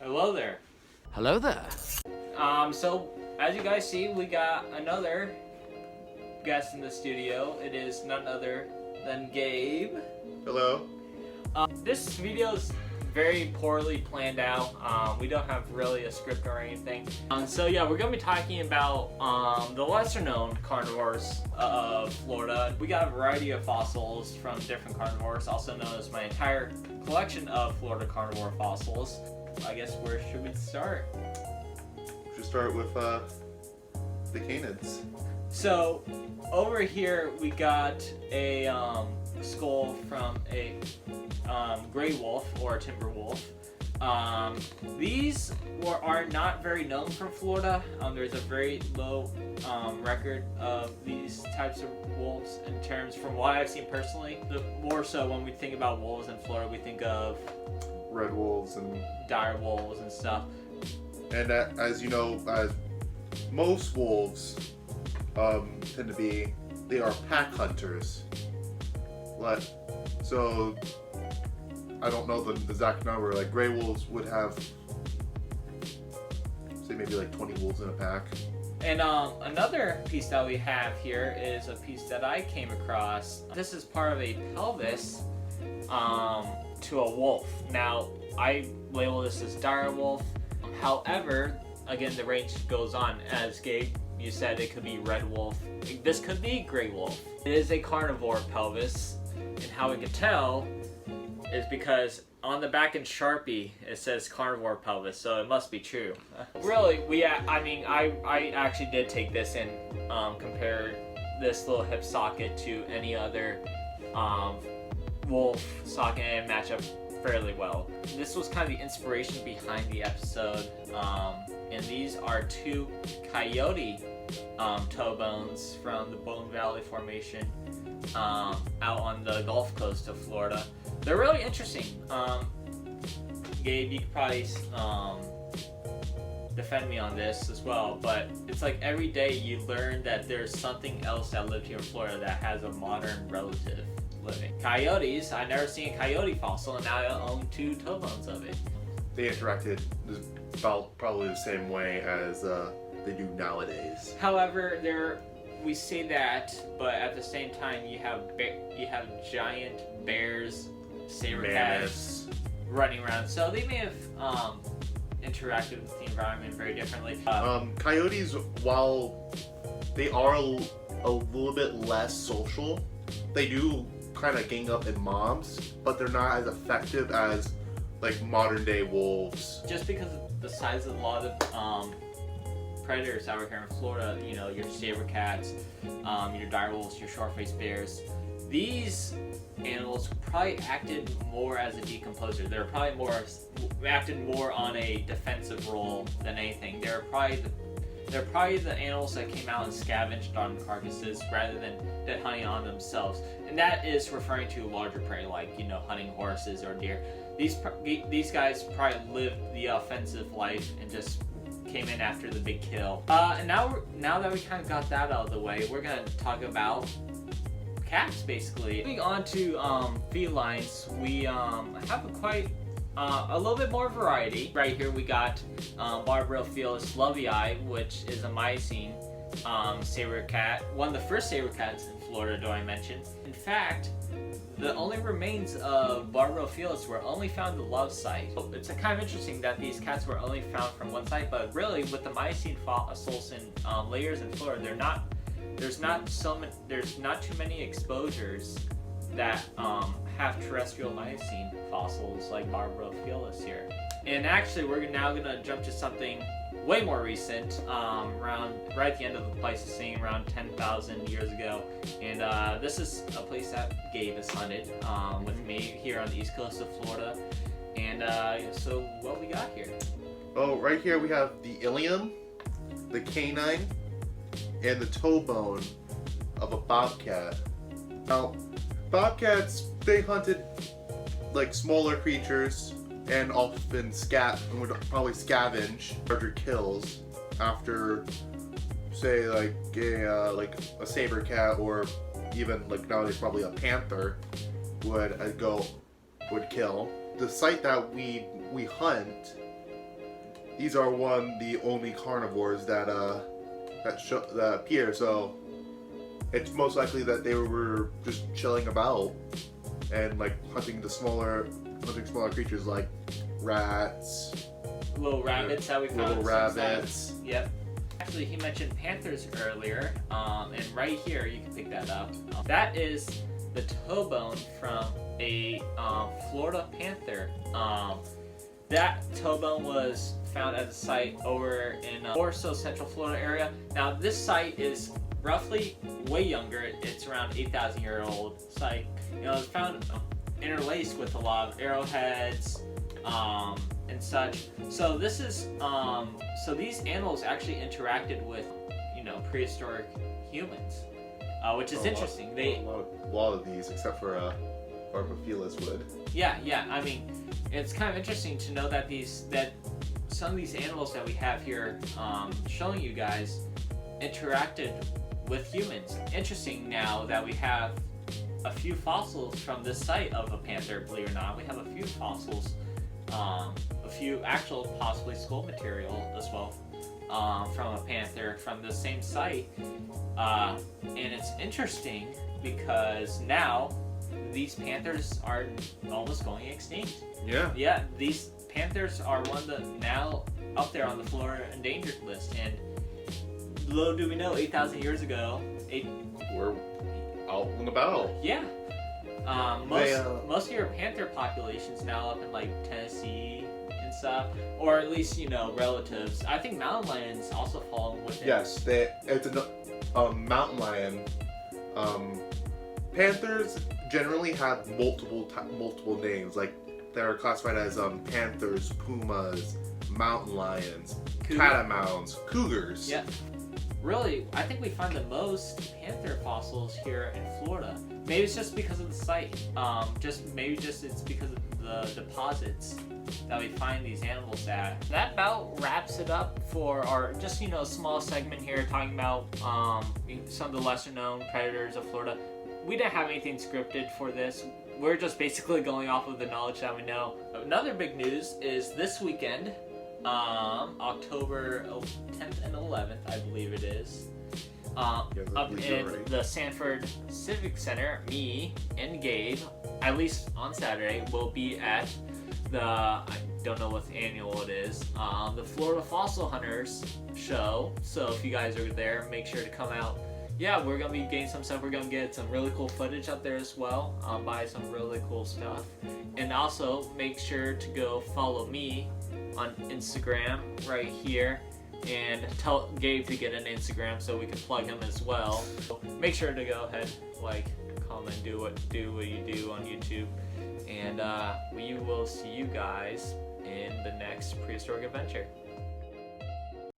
Hello there. Hello there. So as you guys see, we got another guest in the studio. It is none other than Gabe. Hello. This video is very poorly planned out. We don't have really a script or anything. So yeah, we're gonna be talking about the lesser known carnivores of Florida. We got a variety of fossils from different carnivores, also known as my entire collection of Florida carnivore fossils. I guess where should we start? We should start with the canids. So over here we got a skull from a gray wolf or a timber wolf. These are not very known from Florida. There's a very low record of these types of wolves in terms from what I've seen personally. More so when we think about wolves in Florida, we think of Red wolves and dire wolves and stuff. And as you know, as most wolves tend to be, they are pack hunters. So I don't know the exact number. Like gray wolves would have, say maybe like 20 wolves in a pack. And another piece that we have here is a piece that I came across. This is part of a pelvis to a wolf. Now, I label this as dire wolf. However, again, the range goes on. As Gabe, you said, it could be red wolf. This could be gray wolf. It is a carnivore pelvis, and how we can tell is because on the back in Sharpie it says carnivore pelvis, so it must be true. Really, I actually did take this and compare this little hip socket to any other wolf socket and match up fairly well. This was kind of the inspiration behind the episode, and these are two coyote toe bones from the Bone Valley Formation out on the Gulf Coast of Florida. They're really interesting. Gabe, you could probably defend me on this as well, but it's like every day you learn that there's something else that lived here in Florida that has a modern relative living. Coyotes, I never seen a coyote fossil, and now I own two toe bones of it. They interacted about probably the same way as they do nowadays. However, we say that, but at the same time, you have giant bears, saber cats running around, so they may have interacted with the environment very differently. Coyotes, while they are a little bit less social, they do kind of gang up in mobs, but they're not as effective as like modern day wolves. Just because of the size of a lot of predators out here in Florida, you know, your saber cats, your dire wolves, your short-faced bears, these animals probably acted more as a decomposer. They're probably acted more on a defensive role than anything. They're probably the animals that came out and scavenged on carcasses rather than hunting on themselves. And that is referring to larger prey, like, you know, hunting horses or deer. These guys probably lived the offensive life and just came in after the big kill. And now that we kind of got that out of the way, we're gonna talk about cats, basically. Moving on to felines, we have a little bit more variety. Right here we got Barbaro Felis lovii, which is a Miocene saber cat. One of the first saber cats in Florida, do I mention. In fact, the only remains of Barbaro Felis were only found at the love site. It's kind of interesting that these cats were only found from one site, but really with the Miocene fossils and layers in Florida, there's not too many exposures that have terrestrial Miocene fossils like Barbaro Felis here. And actually, we're now gonna jump to something way more recent, right at the end of the Pleistocene, around 10,000 years ago. And this is a place that Gabe has hunted with me here on the east coast of Florida. And so what we got here? Oh, right here we have the ilium, the canine, and the toe bone of a bobcat. Now, bobcats, they hunted like smaller creatures and often would probably scavenge larger kills after, say, like a saber cat, or even like nowadays probably a panther would kill. The site that we hunt these are the only carnivores that appear. So it's most likely that they were just chilling about and like hunting smaller creatures like rats, little rabbits that we found. little rabbits. Yep. Actually, he mentioned panthers earlier, and right here you can pick that up. That is the toe bone from a Florida panther. That toe bone was found at a site over in or so central Florida area. Now this site is roughly way younger. It's around 8,000-year-old site. You know, it's found interlaced with a lot of arrowheads and such. So this is so these animals actually interacted with, you know, prehistoric humans, which is interesting. A lot of these, except for Arbophilus would. Yeah. I mean, it's kind of interesting to know that some of these animals that we have here, showing you guys, interacted with humans. Interesting now that we have a few fossils from this site of a panther. Believe it or not, we have a few fossils, a few actual possibly skull material as well, from a panther from the same site. And it's interesting because now these panthers are almost going extinct. Yeah, these panthers are one of the now up there on the Florida endangered list. And little do we know, 8,000 years ago, we're out and about. Yeah. Most of your panther populations now up in like Tennessee and stuff, or at least, you know, relatives. I think mountain lions also fall within. Yes, it's a mountain lion. Panthers generally have multiple names, like that are classified as panthers, pumas, mountain lions, catamounts, cougars. Yeah. Really, I think we find the most panther fossils here in Florida. Maybe it's just because of the site. Maybe it's because of the deposits that we find these animals at. That about wraps it up for our just, you know, small segment here talking about some of the lesser known predators of Florida. We didn't have anything scripted for this. We're just basically going off of the knowledge that we know. Another big news is this weekend, October 10th and 11th, I believe it is, up in the Sanford Civic Center, me and Gabe, at least on Saturday, will be at I don't know what annual it is, the Florida Fossil Hunters show. So if you guys are there, make sure to come out. Yeah, we're going to be getting some stuff. We're going to get some really cool footage up there as well, buy some really cool stuff. And also, make sure to go follow me on Instagram right here, and tell Gabe to get an Instagram so we can plug him as well. So make sure to go ahead, like, comment, do what you do on YouTube, and we will see you guys in the next prehistoric adventure.